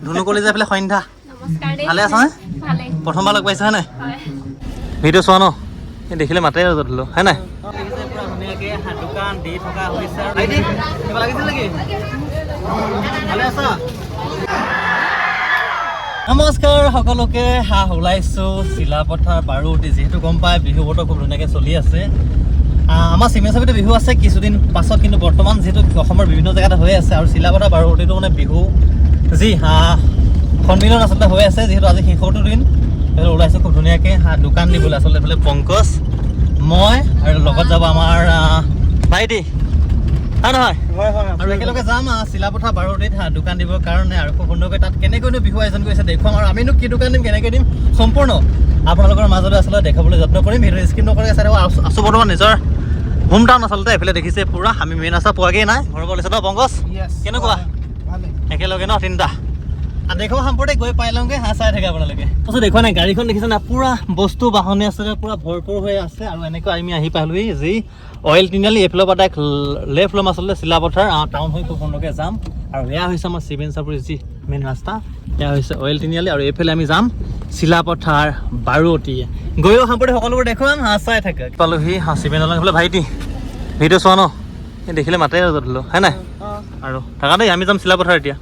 ধুনু college এফালে সন্ধ্যা নমস্কাৰ দেই ভালে আছা নে ভালে প্ৰথমবাৰ লগ পাইছা নে হয় ভিডিঅ' চোৱা ন এই দেখিলে মাতে আৰু ধৰিলো হয় নাই পুৰা ধুনীয়াকে দোকান দি থকা হৈছে আইডি কিবা লাগিছিল নেকি ভালে আছা নমস্কাৰ সকলোকে ওলাইছো চিলাপথাৰ বাৰুতি যিহেতু গম পায় বিহু বতৰ খুব ধুনীয়াকৈ চলি আছে আমাৰ চিমেচাবিতে বিহু আছে কিছুদিন পাছত কিন্তু বৰ্তমান যিহেতু অসমৰ বিভিন্ন জেগাতে হৈ আছে আৰু চিলাপথাৰ বাৰুতিটো মানে বিহু যি সন্মিলন আচলতে হৈ আছে যিহেতু আজি শেষৰটো দিন ওলাইছো খুব ধুনীয়াকৈ দোকান দিবলৈ আচলতে এইফালে পংকজ মই আৰু লগত যাব আমাৰ ভাইটি হয় নহয় আৰু একেলগে যাম চিলাপথাৰ বাৰুতিত দোকান দিবৰ কাৰণে আৰু খুব সুন্দৰকৈ তাত কেনেকৈনো বিহু আয়োজন কৰিছে দেখুৱাম আৰু আমিনো কি দোকান দিম কেনেকৈ দিম সম্পূৰ্ণ আপোনালোকৰ মাজলৈ আচলতে দেখাবলৈ যত্ন কৰিম সেইটো স্ক্ৰীন নকৰি আছে আছোঁ বৰ্তমান নিজৰ হোম টাউন আচলতে এইফালে দেখিছে পুৰা আমি মেইন ৰাস্তা পোৱাগৈ নাই ঘৰৰ পৰা লৈছে ন পংকজ কেনেকুৱা একেলগে ন তিনিটা দেখো সাম্প্ৰতিক গৈ পাই লওঁগৈ চাই থাকে আপোনালোকে তাৰপিছত দেখুৱা নাই গাড়ীখন দেখিছে না পুৰা বস্তু বাহনি আছে পুৰা ভৰপূৰ হৈ আছে আৰু এনেকৈ আমি আহি পালোহি যি অইল তিনিআলি এইফালৰ পৰা ডাইৰেক্ট লেফ্ট ল'ম আচলতে চিলাপথাৰ টাউন হৈ খুব সুন্দৰকৈ যাম আৰু এয়া হৈছে আমাৰ চিমেন চাপৰিৰ যি মেইন ৰাস্তা এয়া হৈছে অইল তিনিআলি আৰু এইফালে আমি যাম চিলাপথাৰ বাৰুতি গৈও সাম্প্ৰতিক সকলোবোৰ দেখুৱাম চাই থাকে পালোহি চিমেন দলং এইফালে ভাইটি ভিডিঅ' চোৱা ন এই দেখিলে মাতে আৰু ধৰিলো হয় নাই আৰু থাকা দেই আমি যাম চিলাপথাৰ এতিয়া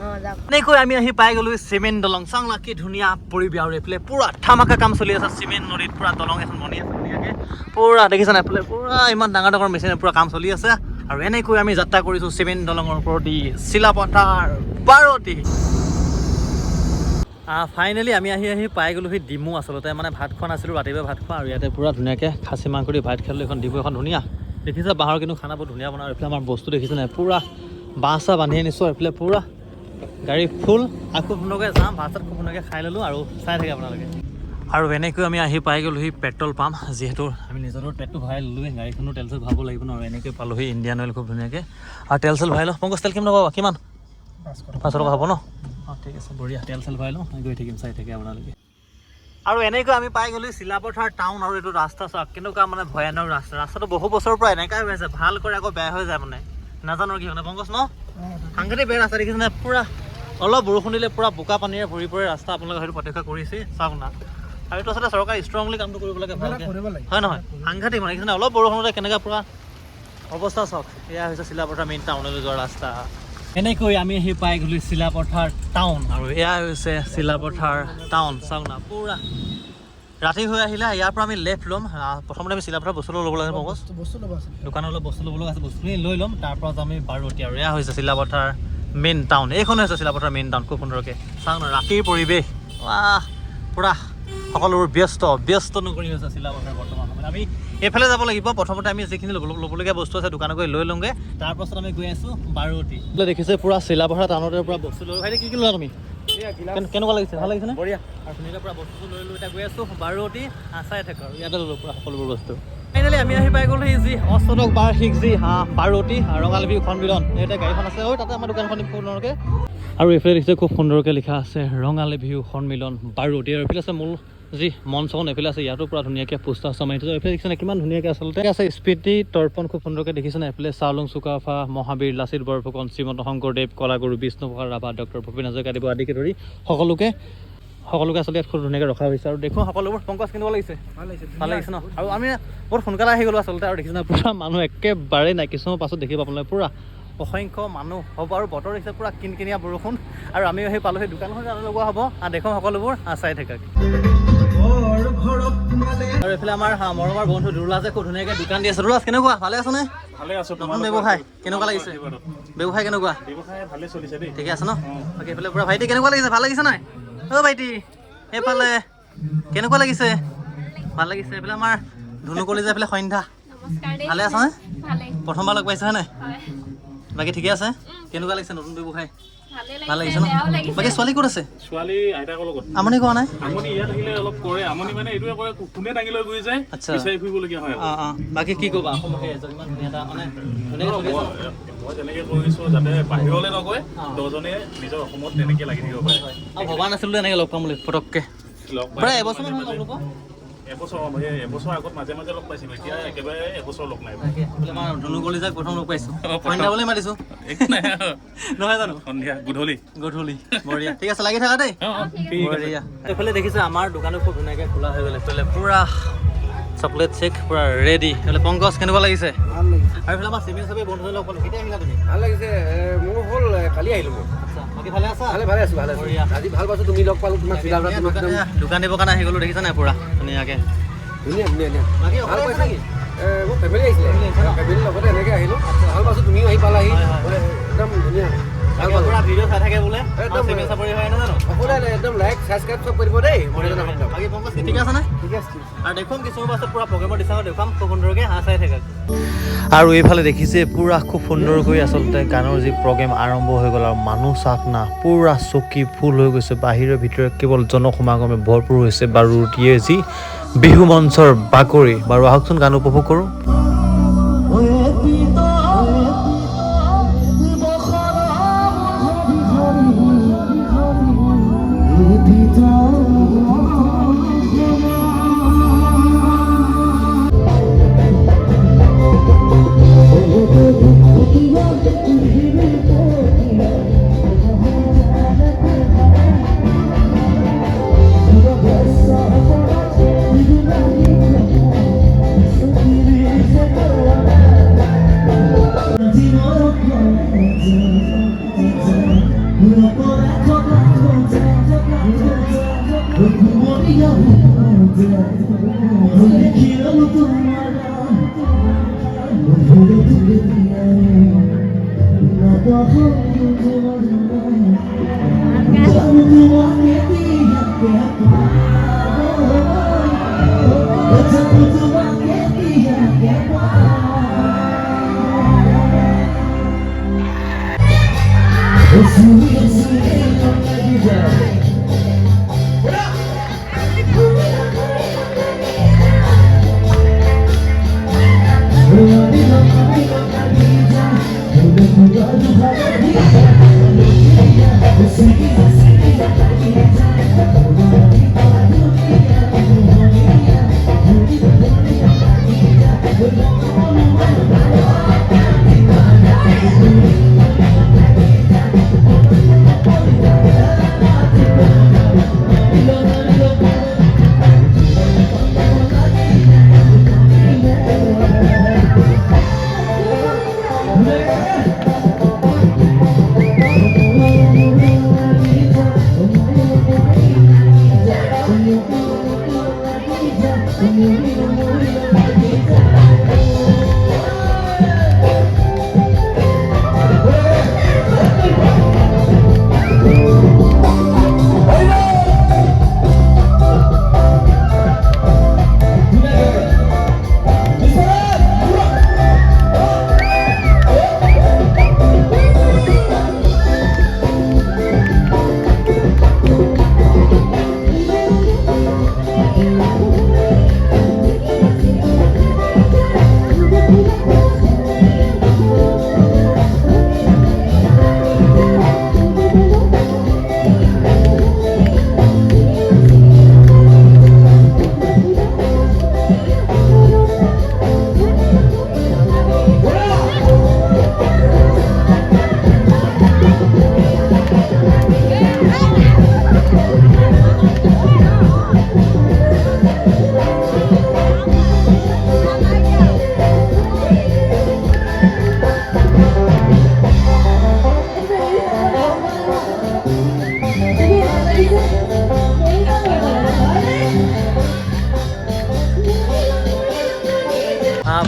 এনেকৈ আমি আহি পাই গ'লো চিমেণ্ট দলং চাংলা কি ধুনীয়া পৰিৱেশ আৰু এইফালে পুৰা ধামাকা কাম চলি আছে চিমেণ্ট নদীত পুৰা দলং এখন বনি আছে ধুনীয়াকৈ পুৰা দেখিছা নাই এইফালে পুৰা ইমান ডাঙৰ ডাঙৰ মেচিনে পুৰা কাম চলি আছে আৰু এনেকৈ আমি যাত্ৰা কৰিছোঁ চিমেণ্ট দলঙৰ ওপৰতে চিলাপথাৰ বাৰুতি ফাইনেলি আমি আহি পাই গ'লোহি ডিমু আচলতে মানে ভাত খোৱা নাছিলোঁ ৰাতিপুৱা ভাত খোৱা আৰু ইয়াতে পুৰা ধুনীয়াকৈ খাচী মাংস দি ভাত খালোঁ এখন ডিমু এখন ধুনীয়া দেখিছে বাঁহৰ কিন্তু খানা বহুত ধুনীয়া বনাওঁ এইফালে আমাৰ বস্তু দেখিছে নাই পুৰা বাঁহ চাহ বান্ধি আনিছোঁ এইফালে পুৰা গাড়ী ফুল আকৌ সুন্দৰকৈ যাম ভাত চাত খুব সুন্দৰকৈ খাই ল'লোঁ আৰু চাই থাকে আপোনালোকে আৰু এনেকৈ আমি আহি পাই গ'লোহি পেট্ৰল পাম্প যিহেতু আমি নিজৰ পেটটো ভৰাই ল'লোহি গাড়ীখনো তেল চেল ভৰাব লাগিব ন আৰু এনেকৈ পালোহি ইণ্ডিয়ান অইল খুব ধুনীয়াকৈ আৰু তেল চেল ভৰাই লওঁ পংকজ তেল কিমান ল'ব কিমান 500 টকা হ'ব ন ঠিক আছে বঢ়িয়া তেল চেল ভৰাই লওঁ গৈ থাকিম চাই থাকে আপোনালোকে আৰু এনেকৈ আমি পাই গ'লো চিলাপথাৰ টাউন আৰু এইটো ৰাস্তা চাওক কেনেকুৱা মানে ভয়ানক ৰাস্তাটো বহু বছৰৰ পৰা এনেকুৱাই হৈ আছে ভাল কৰি আকৌ বেয়া হৈ যায় মানে নাজানো কি মানে পংকজ ন সাংঘাতিক বেয়া ৰাস্তা দেখিছে নে পুৰা অলপ বৰষুণ দিলে পুৰা বোকা পানীৰে ভৰি পৰে ৰাস্তা আপোনালোকে হয়তো প্ৰত্যক্ষ কৰিছে চাওক না আৰু এইটো আচলতে চৰকাৰে ষ্ট্ৰংলি কামটো কৰিব লাগে ভালকৈ হয় নহয় সাংঘাতিক মানে দেখিছে অলপ বৰষুণতে কেনেকুৱা পুৰা অৱস্থা চাওক এয়া হৈছে চিলাপথাৰ মেইন টাউনলৈ যোৱা ৰাস্তা এনেকৈ আমি আহি পাই গ'লো চিলাপথাৰ টাউন আৰু এয়া হৈছে চিলাপথাৰ টাউন চাওক না পুৰা ৰাতি হৈ আহিলে ইয়াৰ পৰা আমি লেফ্ট ল'ম প্ৰথমতে আমি চিলাপথাৰ বস্তু ল'ব লাগে পংকজ দোকানত অলপ বস্তু ল'ব লগা আছে বস্তুখিনি লৈ ল'ম তাৰপৰা আমি বাৰুতি আৰু এয়া হৈছে চিলাপথাৰ মেইন টাউন এইখনে হৈছে চিলাপথাৰ মেইন টাউন খুব সুন্দৰকৈ চাওক না ৰাতিৰ পৰিৱেশ পুৰা সকলোবোৰ ব্যস্ত নকৰি হৈছে চিলাপথাৰ বৰ্তমান সময়ত আমি এইফালে যাব লাগিব প্ৰথমতে আমি যিখিনি ল'বলগীয়া বস্তু আছে দোকানত গৈ লৈ লওঁগৈ তাৰপাছত আমি গৈ আছোঁ বাৰুতি দেখিছে পুৰা চিলাপথাৰ টাউনতে পুৰা বস্তু লৈ ভাইটি কি লোৱা তুমি কেনেকুৱা লাগিছে ভাল লাগিছে নে বঢ়িয়া আৰু ধুনীয়াকৈ পুৰা বস্তু লৈ এতিয়া গৈ আছোঁ বাৰুতি চাই থাকোঁ আৰু ইয়াতে ল'লোঁ পুৰা সকলোবোৰ বস্তু ফাইনেলি আমি আহি পাই গ'লো যি অষ্টদশ বাৰ্ষিক যি বাৰুতি ৰঙালী বিহু সন্মিলন ইয়াতে গাড়ীখন আছে তাতে আমাৰ দোকানখন খুব সুন্দৰকৈ আৰু এইফালে দেখিছে খুব সুন্দৰকৈ লিখা আছে ৰঙালী বিহু সন্মিলন বাৰুতি আৰু এইফালে আছে মূল যি মঞ্চখন এইফালে আছে ইয়াতো পুৰা ধুনীয়াকৈ পোষ্টাৰ মাৰি থৈছে এইফালে দেখিছে কিমান ধুনীয়াকৈ আচলতে আছে স্মৃতি তৰ্পণ খুব সুন্দৰকৈ দেখিছে এইফালে চাওলুং চুকাফা মহাবীৰ লাচিত বৰফুকন শ্ৰীমন্ত শংকৰদেৱ কলাগুৰু বিষ্ণুপ্ৰসাদ ৰাভা ডক্টৰ ভূপেন হাজৰিকাদেৱ আদিকে ধৰি সকলোকে আচলতে ইয়াত খুব ধুনীয়াকৈ ৰখা হৈছে আৰু দেখোঁ সকলোবোৰ পংকজ কেনেকুৱা লাগিছে ভাল লাগিছে ন আৰু আমি বহুত সোনকালে আহি গ'লোঁ আচলতে আৰু দেখিছে না পুৰা মানুহ একেবাৰে নাই কিছুমান পাছত দেখিব আপোনালোকে পুৰা অসংখ্য মানুহ হ'ব আৰু বতৰ দেখিছে পুৰা কিনকিনীয়া বৰষুণ আৰু আমি আহি পালোঁ সেই দোকানখন লগোৱা হ'ব দেখোঁ সকলোবোৰ চাই থাকক আৰু এইফালে আমাৰ মৰমৰ বন্ধু দুৰুলাজে খুব ধুনীয়াকৈ দোকান দি আছে দুৰুলাজ কেনেকুৱা ভালে আছেনে ভালে আছোঁ নতুন ব্যৱসায় কেনেকুৱা লাগিছে ব্যৱসায় কেনেকুৱা ভালে চলিছে দেই ঠিকে আছে ন বাকী এইফালে পুৰা ভাইটি কেনেকুৱা লাগিছে ভাল লাগিছে নাই অ' ভাইটি এইফালে কেনেকুৱা লাগিছে ভাল লাগিছে এইফালে আমাৰ ধুনু কলেজ এইফালে সন্ধ্যা ভালে আছা নে প্ৰথমবাৰ লগ পাইছা নাই বাকী ঠিকে আছে কেনেকুৱা লাগিছে নতুন ব্যৱসায় ভাল লাগিছে ন বাকী ছোৱালী ক'ত আছে ছোৱালী আইতাকৰ লগত আমনি কৰা নাই আমনি ইয়াত আহিলে অলপ কৰে আমনি মানে এইটোৱে কৰে কোনে দাঙি লৈ গৈ যায় বিচাৰি ফুৰিবলগীয়া হয় বাকী কি ক'বা অসমতে ইমান ধুনীয়া এটা মানে মই তেনেকৈ কৰিছোঁ যাতে বাহিৰলৈ নগৈ দহজনে নিজৰ অসমত তেনেকৈ লাগি থাকিব পাৰে আৰু ভবা নাছিলোঁ এনেকৈ লগ পাম বুলি পটককৈ প্ৰায় এবছৰমান হ'ল লগ এবছৰ আগত মাজে মাজে লগ পাইছিলোঁ, এতিয়া একেবাৰে এবছৰ লগ নাই। বোলে আমাৰ ধনু কলিজাক প্ৰথম লগ পাইছোঁ, সন্ধিয়াবলৈ মাতিছোঁ নহয় জানো? সন্ধিয়া গধূলি বঢ়িয়া, ঠিক আছে লাগি থাকা দেই। বঢ়িয়া। এইফালে দেখিছে আমাৰ দোকানো খুব ধুনীয়াকৈ খোলা হৈ গ'ল। এইফালে পূৰা চকলেট চেক পূৰা ৰেডি। এইফালে পংকজ কেনেকুৱা লাগিছে? ভাল লাগিছে। আৰু এইফালে আমাৰ চিমি চবেই বন্ধু লগ পালোঁ। কেতিয়া আহিলা তুমি? ভাল লাগিছে। মোৰ হ'ল কালি আহিলোঁ মই। আচ্ছা, বাকী ভালে আছা? ভালে আছোঁ। বঢ়িয়া। আজি ভাল পাইছোঁ, তুমি লগ পালোঁ, তোমাক চিলা দোকান দিবৰ কাৰণে আহি গ'লোঁ, দেখিছা নাই পূৰা ধুনীয়াকৈ। ধুনীয়া। বাকী ভাল অকলে পাইছোঁ নেকি? মোৰ ফেমিলি আহিছিলে, ফেমিলিৰ লগতে এনেকৈ আহিলোঁ। ভাল পাইছোঁ, তুমিও আহি পালাহি, একদম ধুনীয়া। ভাল পালোঁ। পূৰা ভিডিঅ' চাই থাকে বোলে, একদম চিমি চাপৰি হয় নহয় জানো? সকলোৱে একদম লাইক ছাবস্ক্ৰাইব চব কৰিব দেই। বাকী পংকজ ঠিক আছে নে? ঠিক আছে। আৰু দেখুৱাম কিছুমান পাছত পূৰা প্ৰগ্ৰেমৰ দিচাওঁ দেখুৱাম খুব সুন্দৰকৈ চাই থাকক। আৰু এইফালে দেখিছে পূৰা খুব সুন্দৰকৈ আচলতে গানৰ যি প্ৰগ্ৰেম আৰম্ভ হৈ গ'ল। আৰু মানুহ চাক না পূৰা চকী ফুল হৈ গৈছে, বাহিৰে ভিতৰে কেৱল জনসমাগমে ভৰপূৰ হৈছে। বাৰু ৰুটিয়ে যি বিহু মঞ্চৰ বাকৰি। বাৰু আহকচোন গান উপভোগ কৰোঁ।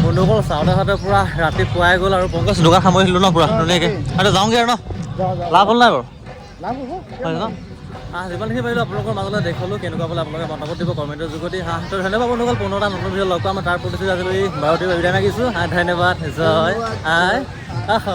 বন্ধুসকল চাওঁতে চাওঁতে পূৰা ৰাতি পুৱাই গ'ল আৰু পংকজ দোকান সামৰিছিলোঁ ন পূৰা ধুনীয়াকৈ। আৰু যাওঁগৈ আৰু ন লাভ হ'ল নাই বাৰু? হয় ন? যিমানখিনি পাৰিলোঁ আপোনালোকৰ মাজলৈ দেখুৱালোঁ। কেনেকুৱা পালে আপোনালোকে মতামত দিব কমেণ্টৰ যোগেদি। তো ধন্যবাদ বন্ধুসকল। 15টা নতুন ভিডিঅ' লগ পাম। তাৰ প্ৰতিশ্ৰুতি আজিলৈ 12টি বিদায় মাগিছোঁ। ধন্যবাদ। জয় আই আহ।